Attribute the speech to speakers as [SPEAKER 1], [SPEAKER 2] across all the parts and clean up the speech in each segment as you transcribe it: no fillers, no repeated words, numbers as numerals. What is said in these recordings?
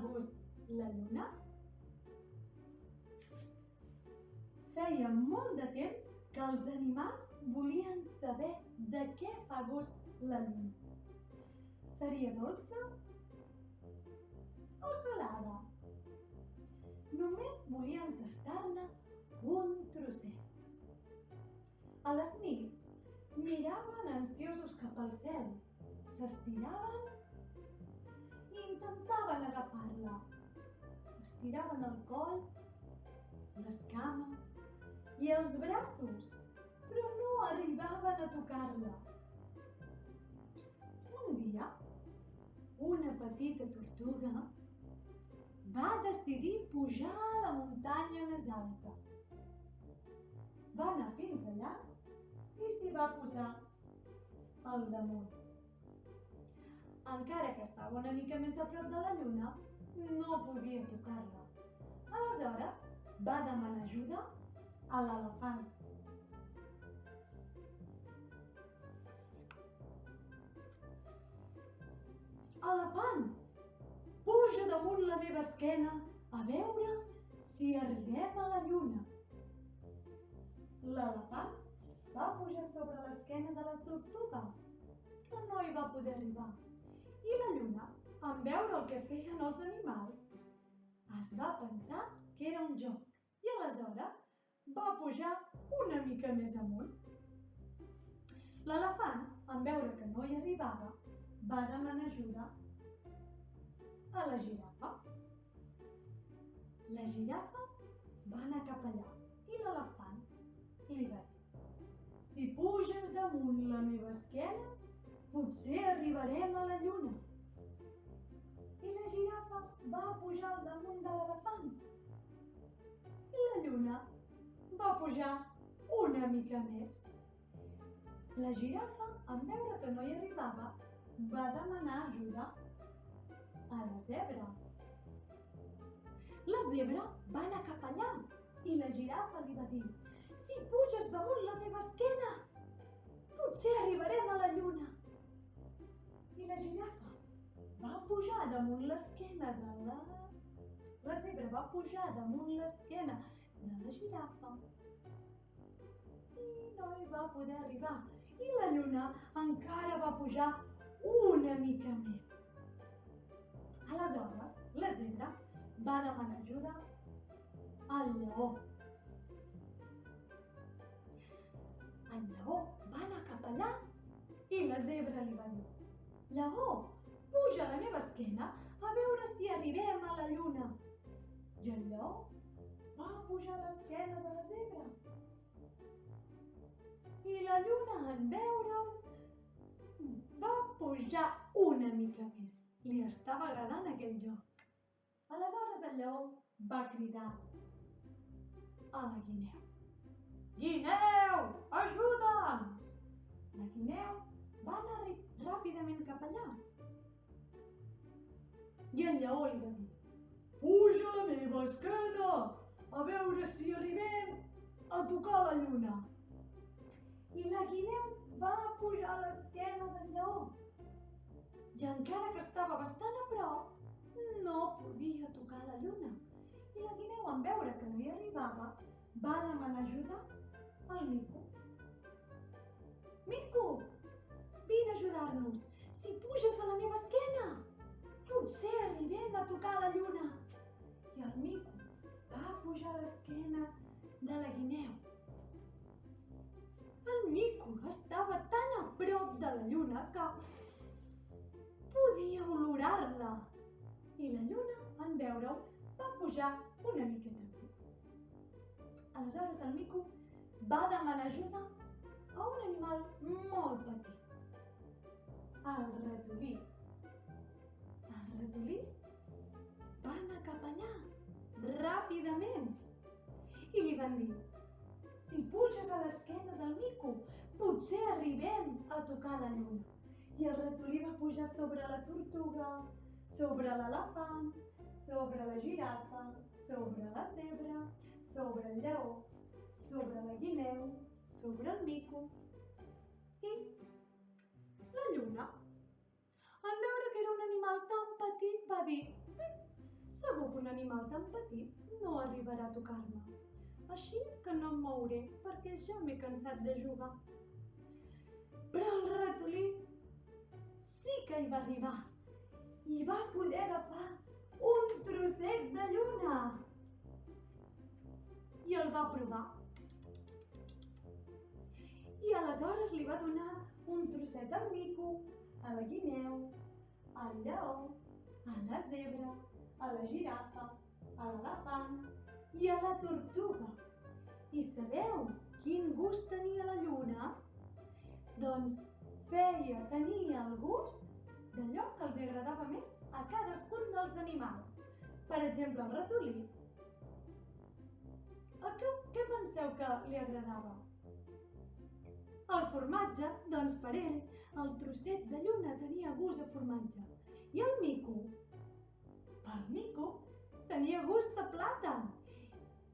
[SPEAKER 1] gust la lluna? Feia molt de temps que els animals volien saber de què fa gust la lluna. Seria dolça o salada? Només volien tastar-ne un trosset. A les nits miraven ansiosos cap al cel, s'estiraven i intentaven agafar-la. Estiraven el coll, les cames i els braços, però no arribaven a tocar-la. Un dia, una petita tortuga va decidir pujar a la muntanya més alta. Va anar fins allà i s'hi va posar al damunt. Encara que estava una mica més a prop de la lluna, no podia tocar-la. Aleshores, va demanar ajuda a l'elefant. Elefant, puja damunt la meva esquena a veure si arribem a la lluna. L'elefant va pujar sobre l'esquena de la tortuga, però no hi va poder arribar. I la lluna, en veure el que feien els animals, es va pensar que era un joc i aleshores va pujar una mica més amunt. L'elefant, en veure que no hi arribava, va demanar ajuda a la girafa. La girafa va anar cap allà i l'elefant li va dir: si puges damunt la meva esquena, potser arribarem a la lluna. I la girafa va pujar al damunt de l'elefant. I la lluna va pujar una mica més. La girafa, en veure que no hi arribava, va demanar ajuda a la zebra. La zebra va anar cap allà i la girafa li va dir: si puges damunt la meva esquena, potser arribarem a la lluna. I la girafa va pujar damunt l'esquena de la zebra va pujar damunt l'esquena de la girafa i no hi va poder arribar. I la lluna encara va pujar una mica més. Aleshores, la zebra va demanar ajuda al lleó. El lleó va anar cap allà i la zebra li va dir: lleó, puja a la meva esquena a veure si arribem a la lluna. I el lleó va pujar a l'esquena de la zebra. I la lluna, en veure-ho, va pujar una mica més. Li estava agradant aquell joc. Aleshores el lleó va cridar a la guineu: guineu, ajuda'ns! La guineu va anar ràpidament cap allà. I el lleó li va dir: puja a la meva esquena a veure si arribem a tocar la lluna. I la guineu va pujar a l'esquena del lleó. I encara que estava bastant a prop, no podia tocar la lluna. I la guineu, en veure que no hi arribava, va demanar ajuda al mico. Mico, vine a ajudar-nos. Si puges a la meva esquena, potser arribem a tocar la lluna. I el mico va pujar a l'esquena de la guineu. El mico estava tan a prop de la lluna que podia olorar-la. I la lluna, en veure-ho, va pujar una miqueta més. Aleshores el mico va demanar ajuda a un animal molt petit, el ratolí. El ratolí va anar cap allà ràpidament i li van dir: si puges a l'esquena del mico, potser arribem a tocar la lluna. I el ratolí va pujar sobre la tortuga, sobre l'elefant, sobre la girafa, sobre la zebra, sobre el lleó, sobre la guineu, sobre el mico. I la lluna, en veure que era un animal tan petit, va dir: segur que un animal tan petit no arribarà a tocar-me. Així que no em mouré perquè ja m'he cansat de jugar. Però el ratolí sí que hi va arribar i va poder agafar un trosset de lluna. I el va provar. I aleshores li va donar un trosset al mico, a la guineu, al lleó, a la zebra, a la girafa, a l'elefant i a la tortuga. I sabeu quin gust tenia la lluna? Doncs tenia el gust d'allò que els agradava més a cadascun dels animals. Per exemple, el ratolí. Què penseu que li agradava? El formatge, doncs per ell, el trosset de lluna tenia gust a formatge. I el mico? Pel mico tenia gust a plàtan.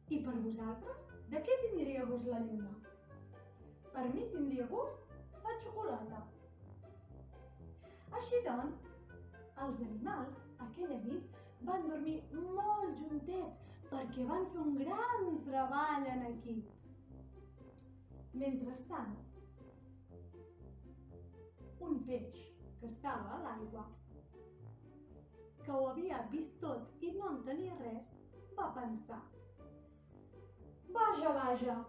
[SPEAKER 1] I per vosaltres, de què tindria gust la lluna? Per mi tindria gust a xocolata. Així doncs, els animals aquella nit van dormir molt juntets perquè van fer un gran treball en equip. Mentrestant, un peix que estava a l'aigua, que ho havia vist tot i no en tenia res, va pensar: Vaja,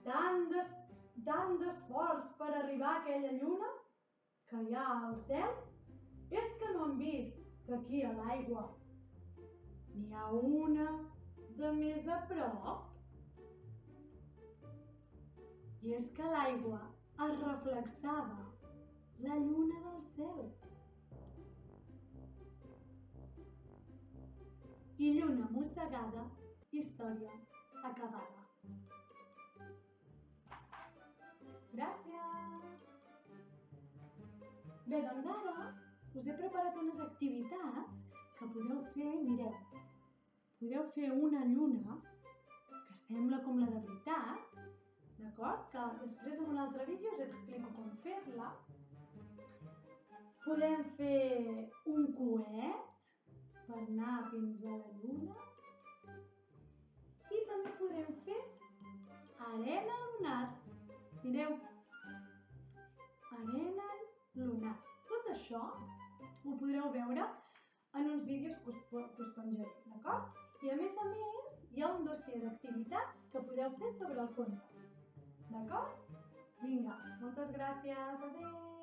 [SPEAKER 1] tant d'esforç per arribar a aquella lluna que hi ha al cel, és que no han vist que aquí a l'aigua n'hi ha una de més a prop? I és que l'aigua es reflexava la lluna del cel. I lluna mossegada, història acabada. Gràcies! Bé, doncs ara us he preparat unes activitats que podeu fer, mireu. Podeu fer una lluna que sembla com la de veritat, d'acord? Que després en un altre vídeo us explico com fer-la. Podem fer un coet per anar fins a la lluna. I també podem fer arena lunar. Mireu, arena lunar. Tot això ho podreu veure en uns vídeos que us penjaré, d'acord? I a més, hi ha un dossier d'activitats que podeu fer sobre el conte. D'acord? Vinga, moltes gràcies, adeu!